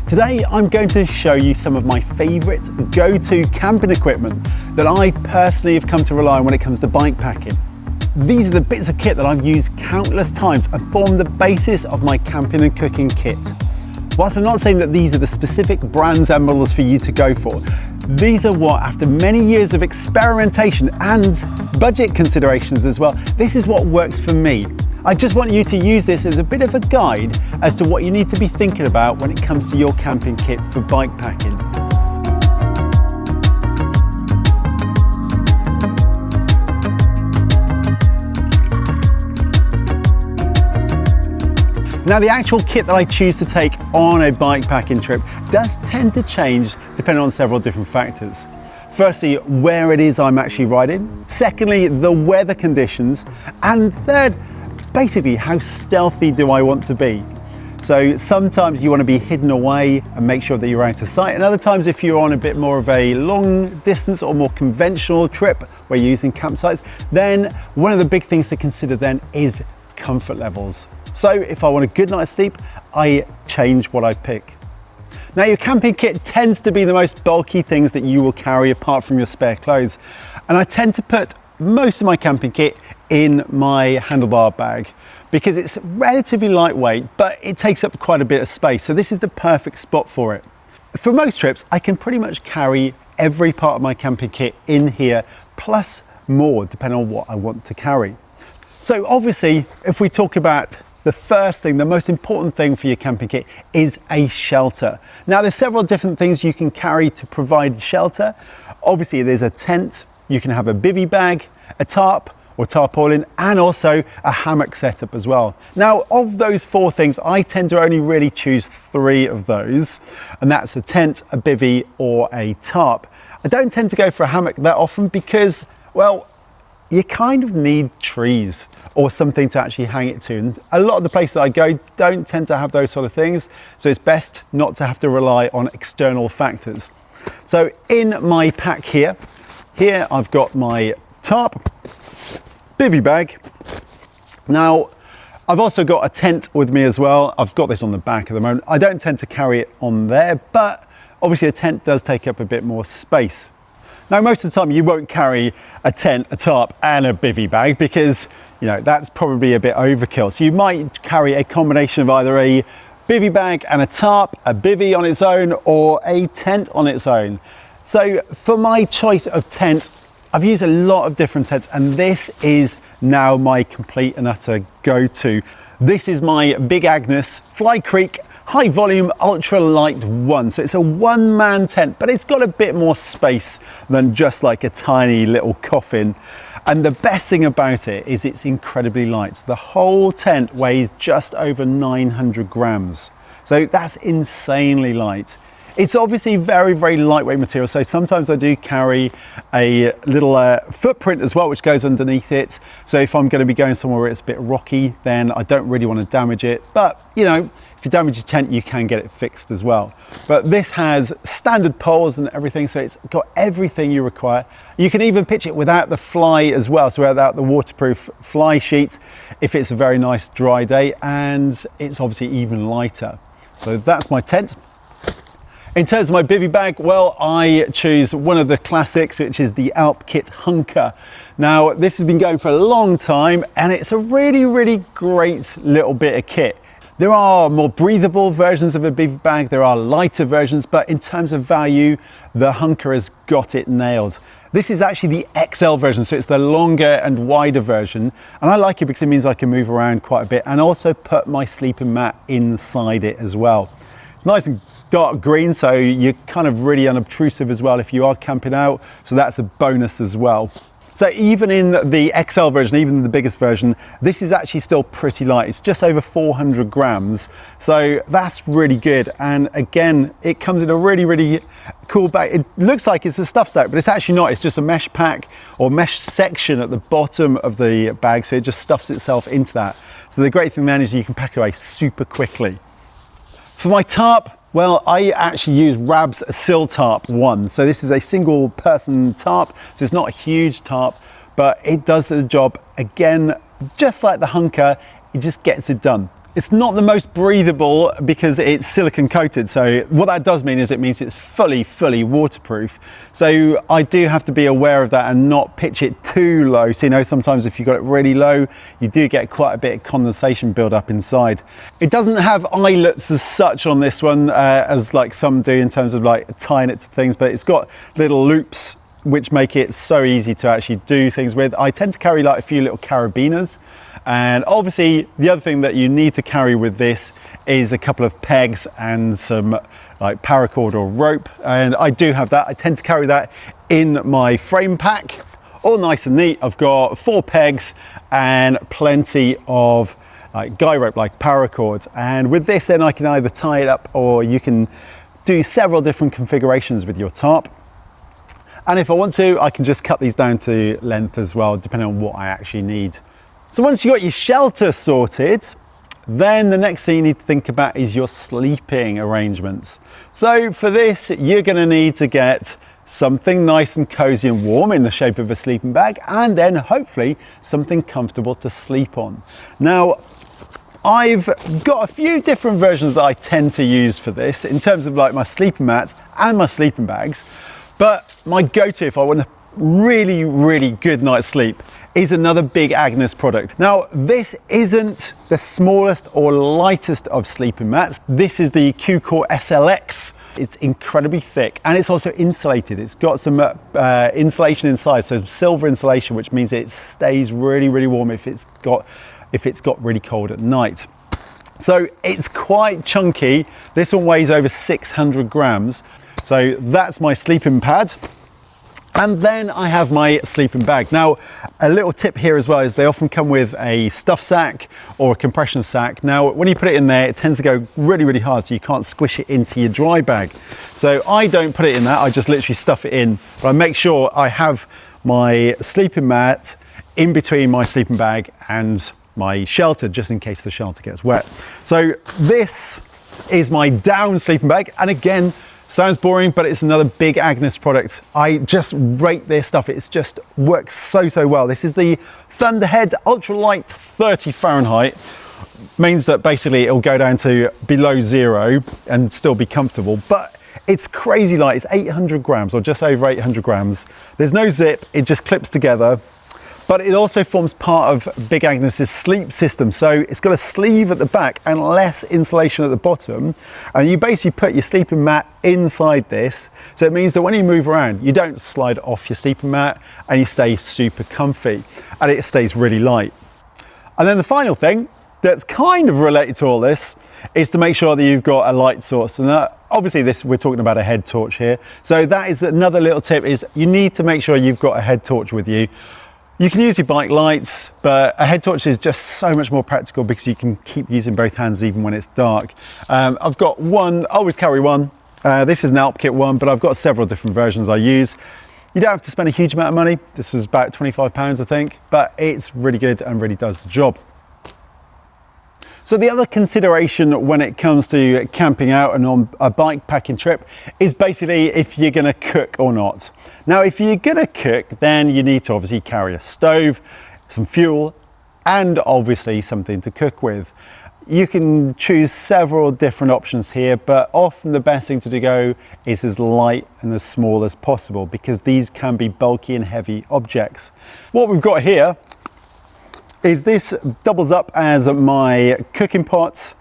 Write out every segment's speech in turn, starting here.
Today I'm going to show you some of my favourite go-to camping equipment that I personally have come to rely on when it comes to bike packing. These are the bits of kit that I've used countless times and form the basis of my camping and cooking kit. Whilst I'm not saying that these are the specific brands and models for you to go for, these are what, after many years of experimentation and budget considerations as well, this is what works for me. I just want you to use this as a bit of a guide as to what you need to be thinking about when it comes to your camping kit for bike packing. Now, the actual kit that I choose to take on a bike packing trip does tend to change depending on several different factors. Firstly, where it is I'm actually riding. Secondly, the weather conditions. And third, basically, how stealthy do I want to be? So sometimes you want to be hidden away and make sure that you're out of sight. And other times, if you're on a bit more of a long distance or more conventional trip where you're using campsites, then one of the big things to consider then is comfort levels. So if I want a good night's sleep, I change what I pick. Now, your camping kit tends to be the most bulky things that you will carry apart from your spare clothes. And I tend to put most of my camping kit in my handlebar bag because it's relatively lightweight, but it takes up quite a bit of space. So this is the perfect spot for it. For most trips, I can pretty much carry every part of my camping kit in here, plus more, depending on what I want to carry. So obviously, if we talk about the first thing, the most important thing for your camping kit is a shelter. Now, there's several different things you can carry to provide shelter. Obviously, there's a tent, you can have a bivvy bag, a tarp or tarpaulin, and also a hammock setup as well. Now, of those four things, I tend to only really choose three of those, and that's a tent, a bivvy, or a tarp. I don't tend to go for a hammock that often because, well, you kind of need trees or something to actually hang it to. And a lot of the places I go don't tend to have those sort of things. So it's best not to have to rely on external factors. So in my pack here I've got my tarp, bivvy bag. Now, I've also got a tent with me as well. I've got this on the back at the moment. I don't tend to carry it on there, but obviously a tent does take up a bit more space. Now, most of the time you won't carry a tent, a tarp and a bivvy bag because, you know, that's probably a bit overkill. So you might carry a combination of either a bivvy bag and a tarp, a bivvy on its own, or a tent on its own. So for my choice of tent, I've used a lot of different tents, and this is now my complete and utter go-to. This is my Big Agnes Fly Creek high volume ultra light one. So it's a one-man tent, but it's got a bit more space than just like a tiny little coffin. And the best thing about it is it's incredibly light. The whole tent weighs just over 900 grams. So that's insanely light. It's obviously very, very lightweight material. So sometimes I do carry a little footprint as well, which goes underneath it. So if I'm going to be going somewhere where it's a bit rocky, then I don't really want to damage it. But, you know, if you damage your tent, you can get it fixed as well. But this has standard poles and everything, so it's got everything you require. You can even pitch it without the fly as well, so without the waterproof fly sheet, if it's a very nice dry day, and it's obviously even lighter. So that's my tent. In terms of my bivvy bag, well, I choose one of the classics, which is the Alp Kit Hunker. Now, this has been going for a long time, and it's a really, really great little bit of kit. There are more breathable versions of a bivvy bag, there are lighter versions, but in terms of value, the Hunker has got it nailed. This is actually the XL version, so it's the longer and wider version, and I like it because it means I can move around quite a bit and also put my sleeping mat inside it as well. It's nice and dark green, so you're kind of really unobtrusive as well if you are camping out, so that's a bonus as well. So even in the XL version, even the biggest version, this is actually still pretty light. It's just over 400 grams. So that's really good. And again, it comes in a really, really cool bag. It looks like it's a stuff sack, but it's actually not. It's just a mesh pack or mesh section at the bottom of the bag. So it just stuffs itself into that. So the great thing then is you can pack away super quickly. For my tarp, well, I actually use Rab's Sill Tarp 1. So this is a single person tarp, so it's not a huge tarp, but it does the job again, just like the Hunker, it just gets it done. It's not the most breathable because it's silicone coated. So what that does mean is it means it's fully waterproof. So I do have to be aware of that and not pitch it too low. So, you know, sometimes if you've got it really low, you do get quite a bit of condensation build up inside. It doesn't have eyelets as such on this one, as like some do in terms of like tying it to things, but it's got little loops which make it so easy to actually do things with. I tend to carry like a few little carabiners, and obviously the other thing that you need to carry with this is a couple of pegs and some like paracord or rope, and I do have that. I tend to carry that in my frame pack, all nice and neat. I've got 4 pegs and plenty of like guy rope, like paracord, and with this then I can either tie it up or you can do several different configurations with your tarp. And if I want to, I can just cut these down to length as well, depending on what I actually need. So once you've got your shelter sorted, then the next thing you need to think about is your sleeping arrangements. So for this, you're gonna need to get something nice and cozy and warm in the shape of a sleeping bag, and then hopefully something comfortable to sleep on. Now, I've got a few different versions that I tend to use for this in terms of like my sleeping mats and my sleeping bags. But my go-to if I want a really good night's sleep is another Big Agnes product. Now, this isn't the smallest or lightest of sleeping mats. This is the Q-Core SLX. It's incredibly thick and it's also insulated. It's got some insulation inside, so silver insulation, which means it stays really warm if it's got really cold at night. So it's quite chunky. This one weighs over 600 grams. So that's my sleeping pad. And then I have my sleeping bag. Now, a little tip here as well is they often come with a stuff sack or a compression sack. Now, when you put it in there, it tends to go really hard, so you can't squish it into your dry bag. So I don't put it in that, I just literally stuff it in. But I make sure I have my sleeping mat in between my sleeping bag and my shelter, just in case the shelter gets wet. So this is my down sleeping bag. And again, sounds boring, but it's another Big Agnes product. I just rate their stuff. It's just works so well. This is the Thunderhead Ultralight 30 Fahrenheit. Means that basically it'll go down to below 0 and still be comfortable. But it's crazy light. It's 800 grams or just over 800 grams. There's no zip. It just clips together. But it also forms part of Big Agnes's sleep system. So it's got a sleeve at the back and less insulation at the bottom. And you basically put your sleeping mat inside this. So it means that when you move around, you don't slide off your sleeping mat and you stay super comfy and it stays really light. And then the final thing that's kind of related to all this is to make sure that you've got a light source. And obviously we're talking about a head torch here. So that is another little tip, is you need to make sure you've got a head torch with you. You can use your bike lights, but a head torch is just so much more practical because you can keep using both hands even when it's dark. I've got one, I always carry one. This is an Alp kit one, but I've got several different versions I use. You don't have to spend a huge amount of money. This is about £25, I think, but it's really good and really does the job. So the other consideration when it comes to camping out and on a bike packing trip is basically if you're gonna cook or not. Now, if you're gonna cook, then you need to obviously carry a stove, some fuel, and obviously something to cook with. You can choose several different options here, but often the best thing to go is as light and as small as possible because these can be bulky and heavy objects. What we've got here is this doubles up as my cooking pot,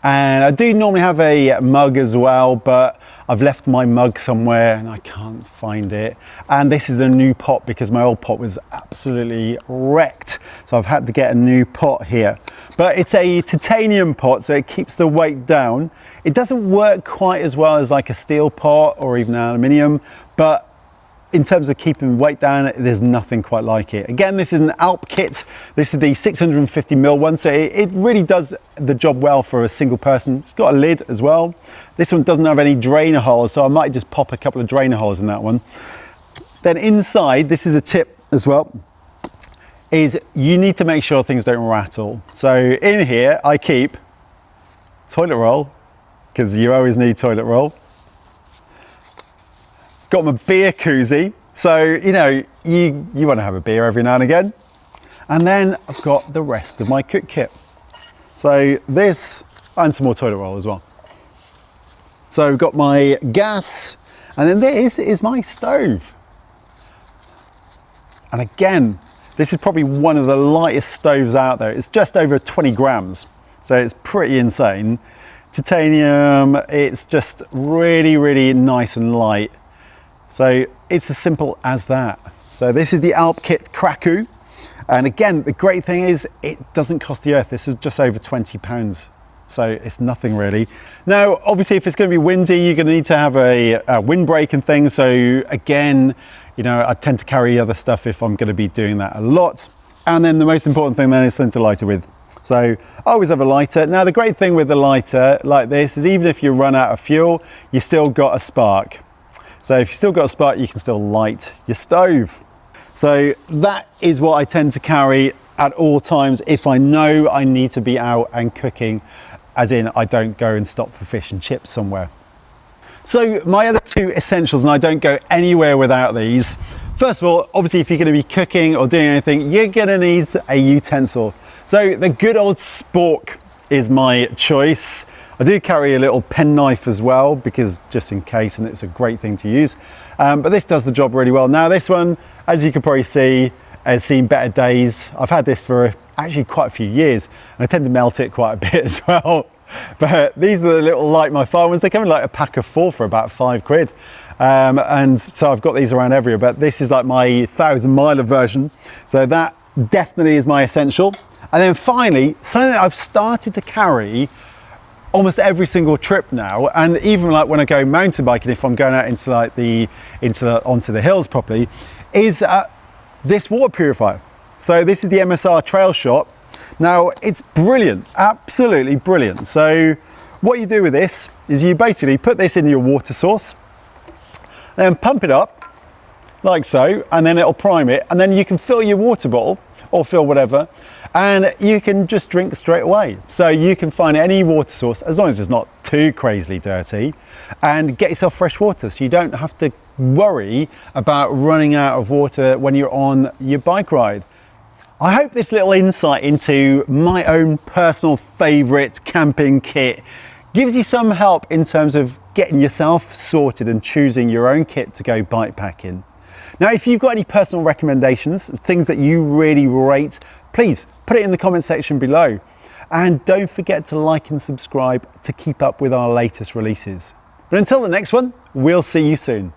and I do normally have a mug as well, but I've left my mug somewhere and I can't find it. And this is the new pot because my old pot was absolutely wrecked, so I've had to get a new pot here. But it's a titanium pot, so it keeps the weight down. It doesn't work quite as well as like a steel pot or even aluminium, but in terms of keeping weight down, there's nothing quite like it. Again, this is an Alp kit. This is the 650mm one, so it really does the job well for a single person. It's got a lid as well. This one doesn't have any drainer holes, so I might just pop a couple of drainer holes in that one. Then inside, this is a tip as well, is you need to make sure things don't rattle. So in here, I keep toilet roll, because you always need toilet roll. Got my beer koozie, so you know you want to have a beer every now and again. And then I've got the rest of my cook kit. So this, and some more toilet roll as well. So we've got my gas, and then this is my stove. And again, this is probably one of the lightest stoves out there. It's just over 20 grams, so it's pretty insane. Titanium, it's just really, really nice and light. So it's as simple as that. So this is the Alp Kit Kraku. And again, the great thing is it doesn't cost the earth. This is just over £20. So it's nothing really. Now, obviously, if it's going to be windy, you're going to need to have a windbreak and things. So again, you know, I tend to carry other stuff if I'm going to be doing that a lot. And then the most important thing then is something to light it with. So I always have a lighter. Now, the great thing with the lighter like this is even if you run out of fuel, you still got a spark. So if you still got a spark, you can still light your stove. So that is what I tend to carry at all times if I know I need to be out and cooking, as in I don't go and stop for fish and chips somewhere. So my other two essentials, and I don't go anywhere without these. First of all, obviously if you're going to be cooking or doing anything, you're going to need a utensil. So the good old spork is my choice. I do carry a little penknife as well, because just in case, and it's a great thing to use. But this does the job really well. Now this one, as you can probably see, has seen better days. I've had this for actually quite a few years, and I tend to melt it quite a bit as well. But these are the little Light My Fire ones. They come in like a pack of 4 for about £5. And so I've got these around everywhere, but this is like my 1,000-miler version. So that definitely is my essential. And then finally, something that I've started to carry almost every single trip now, and even like when I go mountain biking, if I'm going out into like onto the hills properly, is this water purifier. So this is the MSR Trail Shot. Now it's brilliant, absolutely brilliant. So what you do with this is you basically put this in your water source, then pump it up like so, and then it'll prime it, and then you can fill your water bottle or fill whatever, and you can just drink straight away. So you can find any water source, as long as it's not too crazily dirty, and get yourself fresh water, so you don't have to worry about running out of water when you're on your bike ride. I hope this little insight into my own personal favourite camping kit gives you some help in terms of getting yourself sorted and choosing your own kit to go bikepacking. Now, if you've got any personal recommendations, things that you really rate, please put it in the comment section below. And don't forget to like and subscribe to keep up with our latest releases. But until the next one, we'll see you soon.